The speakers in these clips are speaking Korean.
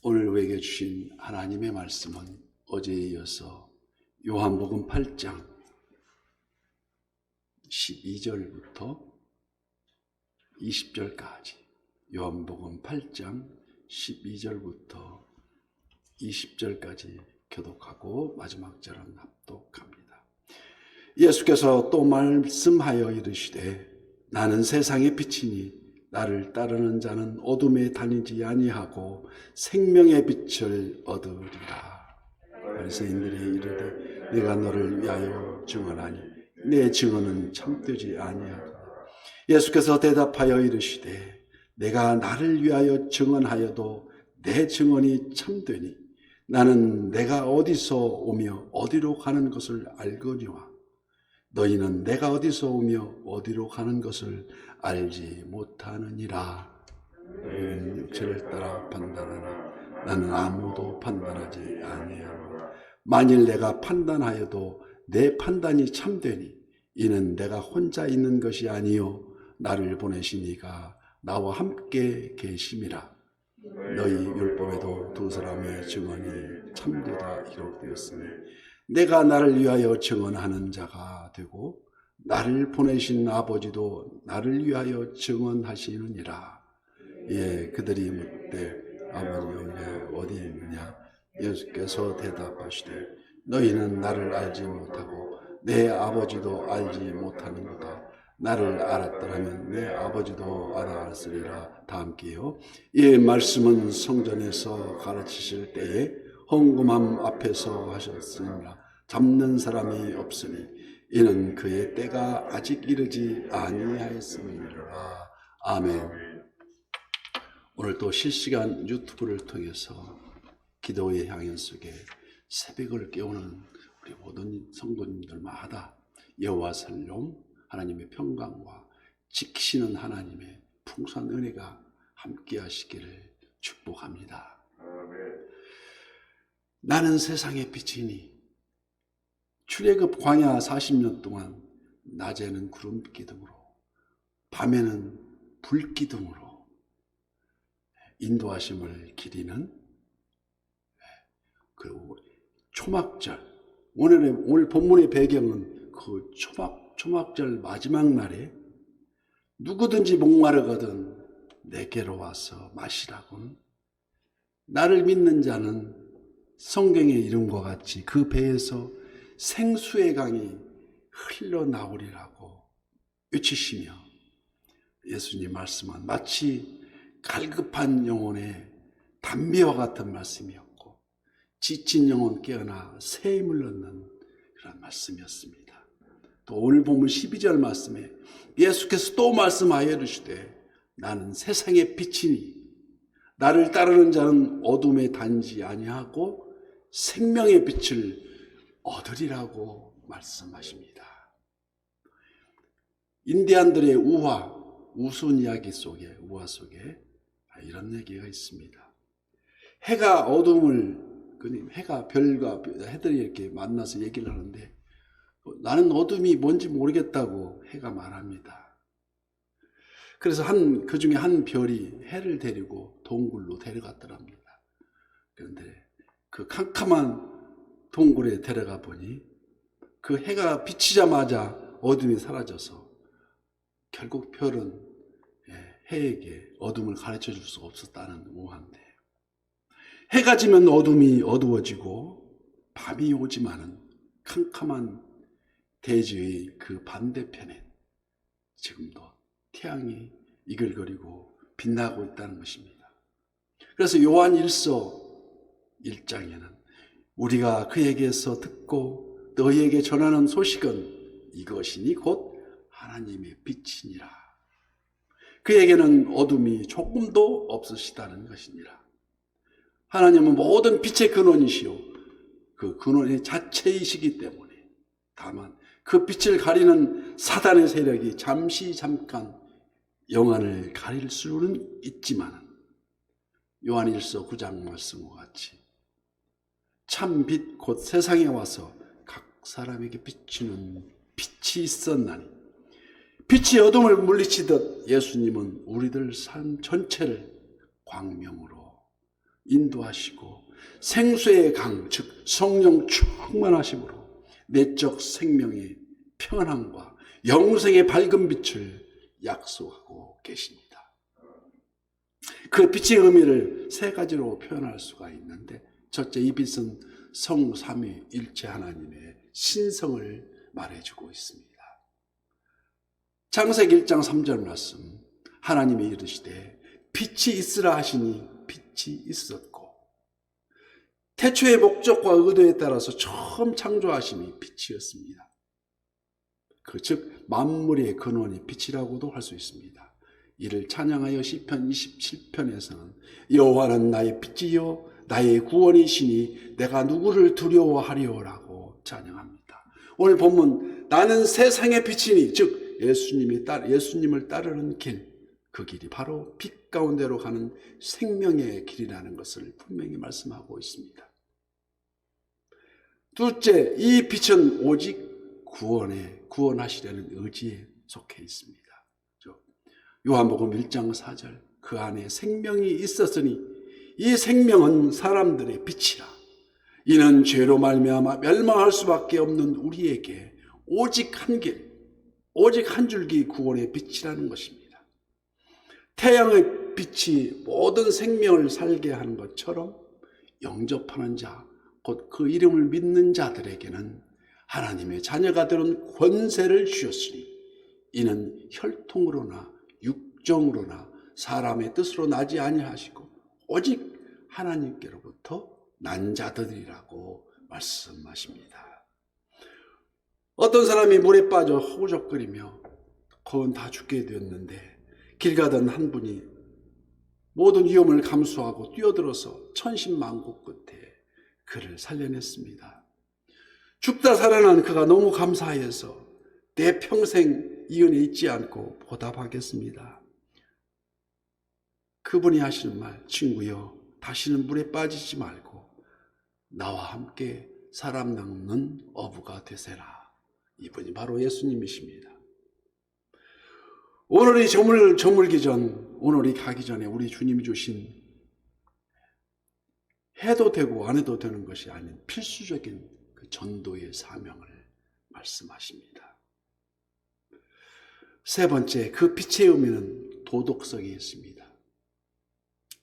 오늘 우리에게 주신 하나님의 말씀은 어제에 이어서 요한복음 8장 12절부터 20절까지 요한복음 8장 12절부터 20절까지 교독하고 마지막 절은 합독합니다. 예수께서 또 말씀하여 이르시되 나는 세상의 빛이니 나를 따르는 자는 어둠에 다니지 아니하고 생명의 빛을 얻으리라. 바리새인들이 이르되 내가 너를 위하여 증언하니 내 증언은 참되지 아니하도다. 예수께서 대답하여 이르시되 내가 나를 위하여 증언하여도 내 증언이 참되니 나는 내가 어디서 오며 어디로 가는 것을 알거니와 너희는 내가 어디서 오며 어디로 가는 것을 알지 못하느니라. 너희는 육체를 따라 판단하나 나는 아무도 판단하지 아니하노라. 만일 내가 판단하여도 내 판단이 참되니 이는 내가 혼자 있는 것이 아니요 나를 보내신 이가 나와 함께 계심이라. 너희 율법에도 두 사람의 증언이 참되다 기록되었으니 내가 나를 위하여 증언하는 자가 되고 나를 보내신 아버지도 나를 위하여 증언하시느니라. 예, 그들이 묻되 아버지 여기 어디 있느냐? 예수께서 대답하시되 너희는 나를 알지 못하고 내 아버지도 알지 못하는도다. 나를 알았더라면 내 아버지도 알았으리라. 다 함께요. 이 말씀은 성전에서 가르치실 때에 헌금함 앞에서 하셨으니라. 잡는 사람이 없으니 이는 그의 때가 아직 이르지 아니하였음이니라. 아멘. 오늘 또 실시간 유튜브를 통해서 기도의 향연 속에 새벽을 깨우는 우리 모든 성도님들마다 여호와 살롬 하나님의 평강과 지키시는 하나님의 풍성한 은혜가 함께 하시기를 축복합니다. 나는 세상의 빛이니 출애굽 광야 40년 동안 낮에는 구름 기둥으로 밤에는 불 기둥으로 인도하심을 기리는 그 초막절, 오늘 본문의 배경은 그 초막절 마지막 날에 누구든지 목마르거든 내게로 와서 마시라고 나를 믿는 자는 성경의 이름과 같이 그 배에서 생수의 강이 흘러나오리라고 외치시며 예수님 말씀은 마치 갈급한 영혼의 담비와 같은 말씀이었고 지친 영혼 깨어나 새 힘을 얻는 그런 말씀이었습니다. 또 오늘 본문 12절 말씀에 예수께서 또 말씀하여 이르시되 나는 세상의 빛이니 나를 따르는 자는 어둠에 다니지 아니하고 생명의 빛을 얻으리라고 말씀하십니다. 인디안들의 우스운 이야기 속에, 우화 속에 이런 얘기가 있습니다. 해가 어둠을, 해가 별과 해들이 이렇게 만나서 얘기를 하는데 나는 어둠이 뭔지 모르겠다고 해가 말합니다. 그래서 그 중에 한 별이 해를 데리고 동굴로 데려갔더랍니다. 그런데 그 캄캄한 동굴에 데려가 보니 그 해가 비치자마자 어둠이 사라져서 결국 별은 해에게 어둠을 가르쳐 줄 수가 없었다는 우화인데 해가 지면 어둠이 어두워지고 밤이 오지만은 캄캄한 대지의 그 반대편에 지금도 태양이 이글거리고 빛나고 있다는 것입니다. 그래서 요한 1서 1장에는 우리가 그에게서 듣고 너희에게 전하는 소식은 이것이니 곧 하나님의 빛이니라. 그에게는 어둠이 조금도 없으시다는 것이니라. 하나님은 모든 빛의 근원이시오. 그 근원의 자체이시기 때문에 다만 그 빛을 가리는 사단의 세력이 잠깐 영안을 가릴 수는 있지만 요한 1서 9장 말씀과 같이 참 빛 곧 세상에 와서 각 사람에게 비추는 빛이 있었나니 빛이 어둠을 물리치듯 예수님은 우리들 삶 전체를 광명으로 인도하시고 생수의 강, 즉 성령 충만하심으로 내적 생명의 평안함과 영생의 밝은 빛을 약속하고 계십니다. 그 빛의 의미를 세 가지로 표현할 수가 있는데, 첫째, 이 빛은 성삼위일체 하나님의 신성을 말해주고 있습니다. 창세기 1장 3절 말씀, 하나님이 이르시되 빛이 있으라 하시니 빛이 있었고, 태초의 목적과 의도에 따라서 처음 창조하심이 빛이었습니다. 즉 만물의 근원이 빛이라고도 할 수 있습니다. 이를 찬양하여 시편 27편에서는 여호와는 나의 빛이요 나의 구원이시니 내가 누구를 두려워하리오라고 찬양합니다. 오늘 본문 나는 세상의 빛이니, 즉 예수님을 따르는 길, 그 길이 바로 빛 가운데로 가는 생명의 길이라는 것을 분명히 말씀하고 있습니다. 둘째, 이 빛은 오직 구원하시려는 의지에 속해 있습니다. 요한복음 1장 4절, 그 안에 생명이 있었으니 이 생명은 사람들의 빛이라. 이는 죄로 말미암아 멸망할 수밖에 없는 우리에게 오직 한 길, 오직 한 줄기 구원의 빛이라는 것입니다. 태양의 빛이 모든 생명을 살게 하는 것처럼 영접하는 자, 곧 그 이름을 믿는 자들에게는 하나님의 자녀가 되는 권세를 주셨으니 이는 혈통으로나 육정으로나 사람의 뜻으로 나지 아니하시고 오직 하나님께로부터 난 자들이라고 말씀하십니다. 어떤 사람이 물에 빠져 허우적거리며 거의 다 죽게 되었는데 길 가던 한 분이 모든 위험을 감수하고 뛰어들어서 천신만고 끝에 그를 살려냈습니다. 죽다 살아난 그가 너무 감사해서 내 평생 이 은혜 잊지 않고 보답하겠습니다. 그분이 하시는 말, 친구여 다시는 물에 빠지지 말고 나와 함께 사람 낚는 어부가 되세라. 이분이 바로 예수님이십니다. 오늘이 저물기 전, 오늘이 가기 전에 우리 주님이 주신 해도 되고 안 해도 되는 것이 아닌 필수적인 그 전도의 사명을 말씀하십니다. 세 번째, 그 빛의 의미는 도덕성에 있습니다.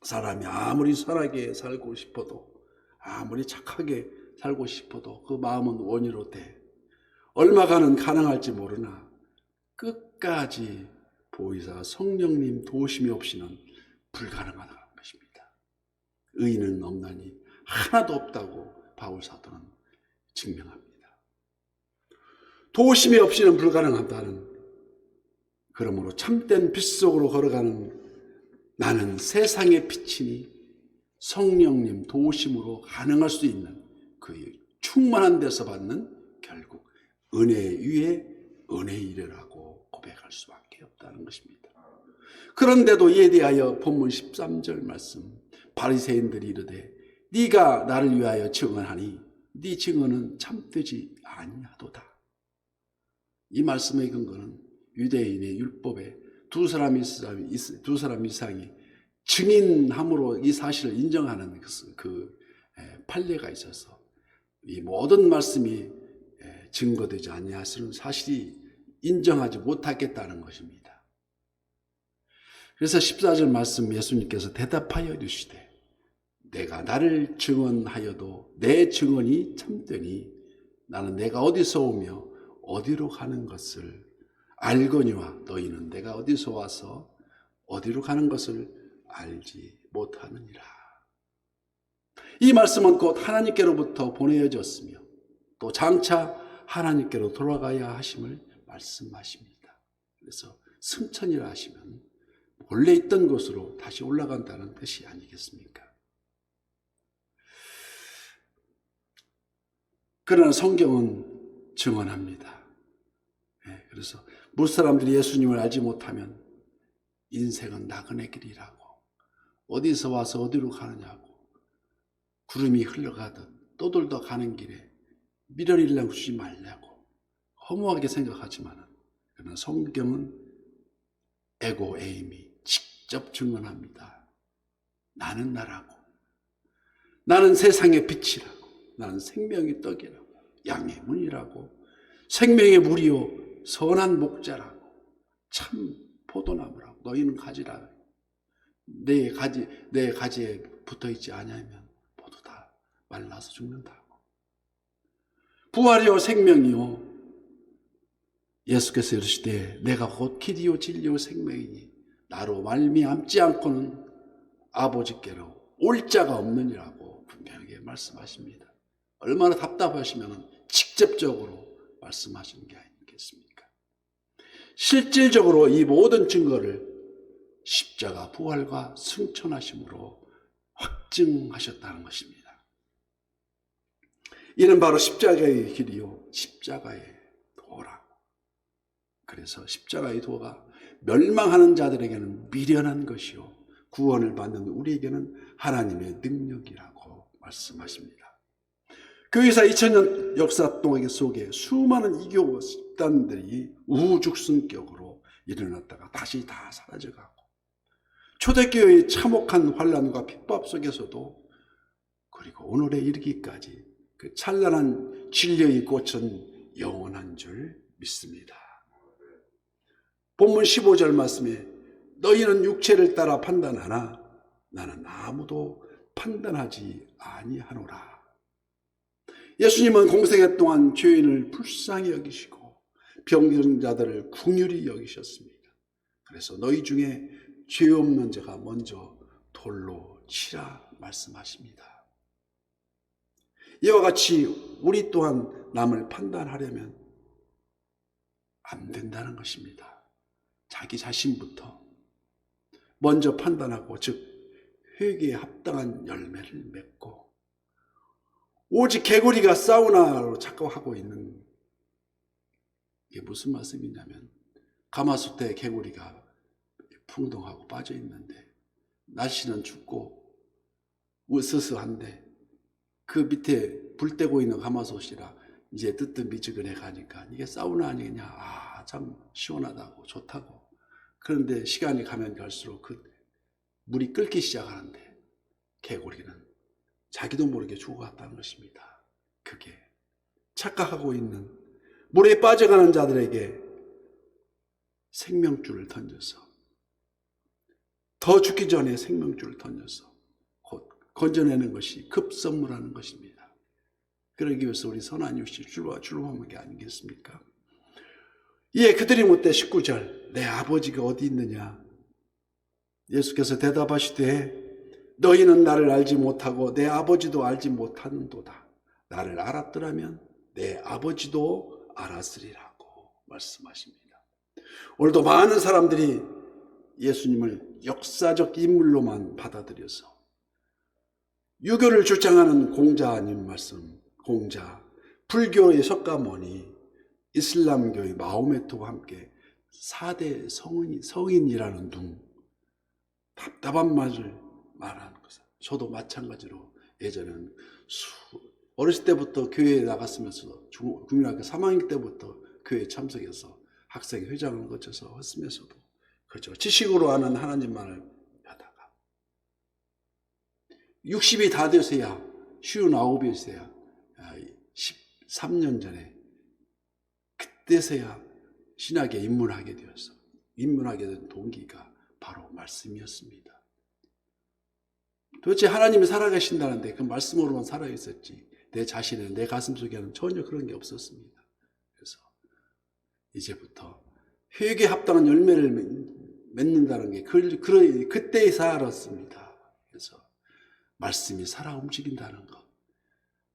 사람이 아무리 선하게 살고 싶어도, 아무리 착하게 살고 싶어도 그 마음은 원이로 돼 얼마간은 가능할지 모르나 끝까지 보이사 성령님 도우심이 없이는 불가능하다는 것입니다. 의인은 없나니 하나도 없다고 바울 사도는 증명합니다. 도우심이 없이는 불가능하다는, 그러므로 참된 빛 속으로 걸어가는 나는 세상의 빛이니 성령님 도우심으로 가능할 수 있는 그 충만한 데서 받는 결국 은혜 위에 은혜이라고 고백할 수밖에 없다는 것입니다. 그런데도 이에 대하여 본문 13절 말씀, 바리새인들이 이르되 네가 나를 위하여 증언하니 네 증언은 참되지 아니하도다. 이 말씀의 근거는 유대인의 율법에 두 사람 이상이 증인함으로 이 사실을 인정하는 그 판례가 있어서 이 모든 말씀이 증거되지 아니하시는 사실이 인정하지 못하겠다는 것입니다. 그래서 14절 말씀 예수님께서 대답하여 이르시되 내가 나를 증언하여도 내 증언이 참되니 나는 내가 어디서 오며 어디로 가는 것을 알거니와 너희는 내가 어디서 와서 어디로 가는 것을 알지 못하느니라. 이 말씀은 곧 하나님께로부터 보내어졌으며 또 장차 하나님께로 돌아가야 하심을 말씀하십니다. 그래서 승천이라 하시면 원래 있던 곳으로 다시 올라간다는 뜻이 아니겠습니까? 그러나 성경은 증언합니다. 그래서 무사람들이 예수님을 알지 못하면 인생은 나그네 길이라고, 어디서 와서 어디로 가느냐고, 구름이 흘러가듯 떠돌다 가는 길에 미련일랑 주지 말라고 허무하게 생각하지만 그러나 성경은 에고 에임이 직접 증언합니다. 나는 나라고 나는 세상의 빛이라고, 나는 생명의 떡이라고, 양의 문이라고, 생명의 물이요 선한 목자라고, 참 포도나무라고, 너희는 가지라. 내 가지에 붙어있지 아니하면 모두 다 말라서 죽는다고. 부활이요 생명이요, 예수께서 이르시되 내가 곧 길이요 진리요 생명이니 나로 말미암지 않고는 아버지께로 올 자가 없느니라고 분명하게 말씀하십니다. 얼마나 답답하시면 직접적으로 말씀하시는 게 아니겠습니까? 실질적으로 이 모든 증거를 십자가 부활과 승천하심으로 확증하셨다는 것입니다. 이는 바로 십자가의 길이요 십자가의 도라고. 그래서 십자가의 도가 멸망하는 자들에게는 미련한 것이요 구원을 받는 우리에게는 하나님의 능력이라고 말씀하십니다. 교회사 2000년 역사 동안 속에 수많은 이교 집단들이 우후죽순격으로 일어났다가 다시 다 사라져가고, 초대교회의 참혹한 환란과 핍박 속에서도, 그리고 오늘에 이르기까지 그 찬란한 진리의 꽃은 영원한 줄 믿습니다. 본문 15절 말씀에 너희는 육체를 따라 판단하나 나는 아무도 판단하지 아니하노라. 예수님은 공생애 동안 죄인을 불쌍히 여기시고 병든 자들을 긍휼히 여기셨습니다. 그래서 너희 중에 죄 없는 자가 먼저 돌로 치라 말씀하십니다. 이와 같이 우리 또한 남을 판단하려면 안 된다는 것입니다. 자기 자신부터 먼저 판단하고, 즉 회개에 합당한 열매를 맺고, 오직 개구리가 사우나로 착각하고 있는 게 무슨 말씀이냐면, 가마솥에 개구리가 풍덩하고 빠져 있는데 날씨는 춥고 으스스한데 그 밑에 불 떼고 있는 가마솥이라 이제 뜨뜻미지근해 가니까 이게 사우나 아니겠냐, 아, 참 시원하다고 좋다고. 그런데 시간이 가면 갈수록 그 물이 끓기 시작하는데 개구리는 자기도 모르게 죽어갔다는 것입니다. 그게 착각하고 있는 물에 빠져가는 자들에게 생명줄을 던져서, 더 죽기 전에 생명줄을 던져서 곧 건져내는 것이 급선무라는 것입니다. 그러기 위해서 우리 선한 육시 출범한 게 아니겠습니까? 이에 그들이 묻되 19절 내 아버지가 어디 있느냐? 예수께서 대답하시되 너희는 나를 알지 못하고 내 아버지도 알지 못하는도다. 나를 알았더라면 내 아버지도 알았으리라고 말씀하십니다. 오늘도 많은 사람들이 예수님을 역사적 인물로만 받아들여서 유교를 주장하는 공자 아닌 말씀, 공자, 불교의 석가모니, 이슬람교의 마호메트와 함께 4대 성인이라는 둥, 답답한 말을 말하는 것은, 저도 마찬가지로 예전에는 어렸을 때부터 교회에 나갔으면서 국민학교 3학년 때부터 교회에 참석해서 학생 회장을 거쳐서 했으면서도 그렇죠, 지식으로 아는 하나님만을 하다가 60이 다 되어서야, 59이어서야 13년 전에 그때서야 신학에 입문하게 되었어. 입문하게 된 동기가 바로 말씀이었습니다. 도대체 하나님이 살아계신다는데 그 말씀으로만 살아있었지 내 자신의, 내 가슴 속에는 전혀 그런 게 없었습니다. 그래서 이제부터 회개에 합당한 열매를 맺는다는 게 그때에서 알았습니다. 그래서 말씀이 살아 움직인다는 것,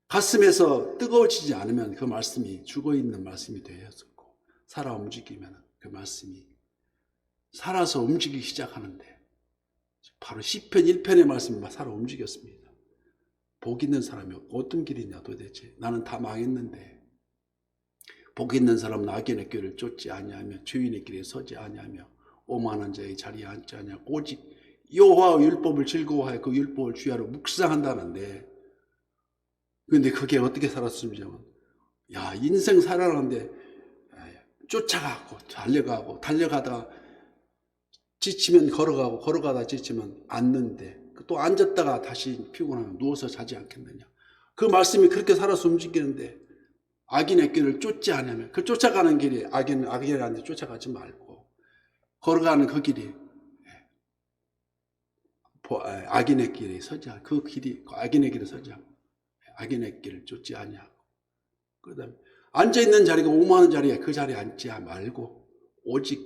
가슴에서 뜨거워지지 않으면 그 말씀이 죽어있는 말씀이 되었었고, 살아 움직이면 그 말씀이 살아서 움직이기 시작하는데, 바로 시편 1편의 말씀이 살아 움직였습니다. 복 있는 사람이 어떤 길이냐 도대체, 나는 다 망했는데 복 있는 사람은 악인의 길을 쫓지 아니하며 죄인의 길에 서지 아니하며 오만한 자의 자리에 앉지 아니하고 오직 여호와의 율법을 즐거워하여 그 율법을 주야로 묵상한다는데, 근데 그게 어떻게 살았으면, 야, 인생 살아가는데 쫓아가고 달려가다가 지치면 걸어가고 걸어가다 지치면 앉는데 또 앉았다가 다시 피곤하면 누워서 자지 않겠느냐. 그 말씀이 그렇게 살아서 움직이는데 악인의 길을 쫓지 않으면 그 쫓아가는 길이 악인한테 쫓아가지 말고 걸어가는 그 길이 악인의 길에 서지 않고 그 길이 악인의 길에 서지 않고 악인의 길을 쫓지 아니하고 그다음에 앉아 있는 자리가 오만한 자리에 그 자리에 앉지 말고 오직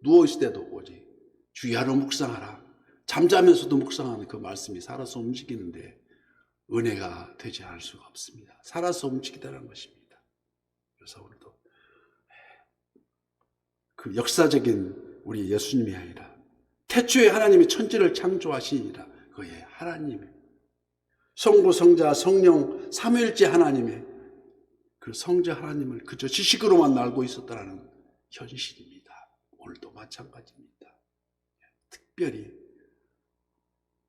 누워 있을 때도 오직 주야로 묵상하라. 잠자면서도 묵상하는 그 말씀이 살아서 움직이는데 은혜가 되지 않을 수가 없습니다. 살아서 움직이다는 것입니다. 그래서 우리도 그 역사적인 우리 예수님이 아니라 태초에 하나님이 천지를 창조하시니라 그의 하나님의 성부 성자 성령 삼위일체 하나님의 그 성자 하나님을 그저 지식으로만 알고 있었다라는 현실입니다. 오늘도 마찬가지입니다. 특별히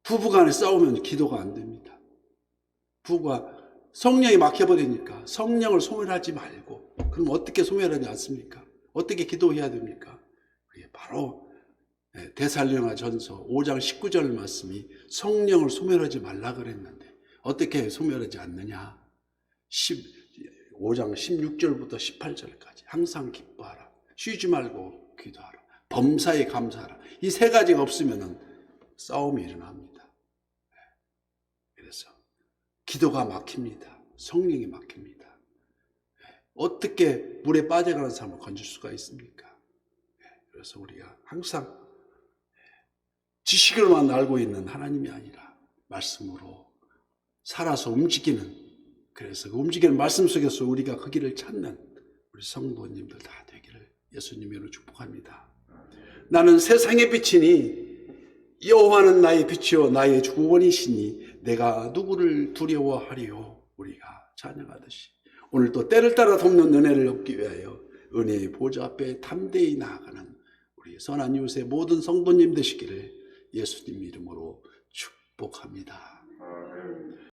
부부간에 싸우면 기도가 안 됩니다. 부부가 성령이 막혀버리니까 성령을 소멸하지 말고 그럼 어떻게 소멸하지 않습니까? 어떻게 기도해야 됩니까? 그게 바로 데살로니가전서 5장 19절 말씀이 성령을 소멸하지 말라 그랬는데 어떻게 소멸하지 않느냐? 5장 16절부터 18절까지 항상 기뻐하라. 쉬지 말고 기도하라. 범사에 감사하라. 이 세 가지가 없으면 싸움이 일어납니다. 그래서 기도가 막힙니다. 성령이 막힙니다. 어떻게 물에 빠져가는 사람을 건질 수가 있습니까? 그래서 우리가 항상 지식으로만 알고 있는 하나님이 아니라 말씀으로 살아서 움직이는 그래서 그 움직이는 말씀 속에서 우리가 그 길을 찾는 우리 성도님들 다 되기를 예수님으로 축복합니다. 나는 세상의 빛이니 여호와는 나의 빛이요 나의 구원이시니 내가 누구를 두려워하리요. 우리가 찬양하듯이 오늘 또 때를 따라 돕는 은혜를 얻기 위하여 은혜의 보좌 앞에 담대히 나아가는 우리 선한 이웃의 모든 성도님 되시기를 예수님 이름으로 축복합니다.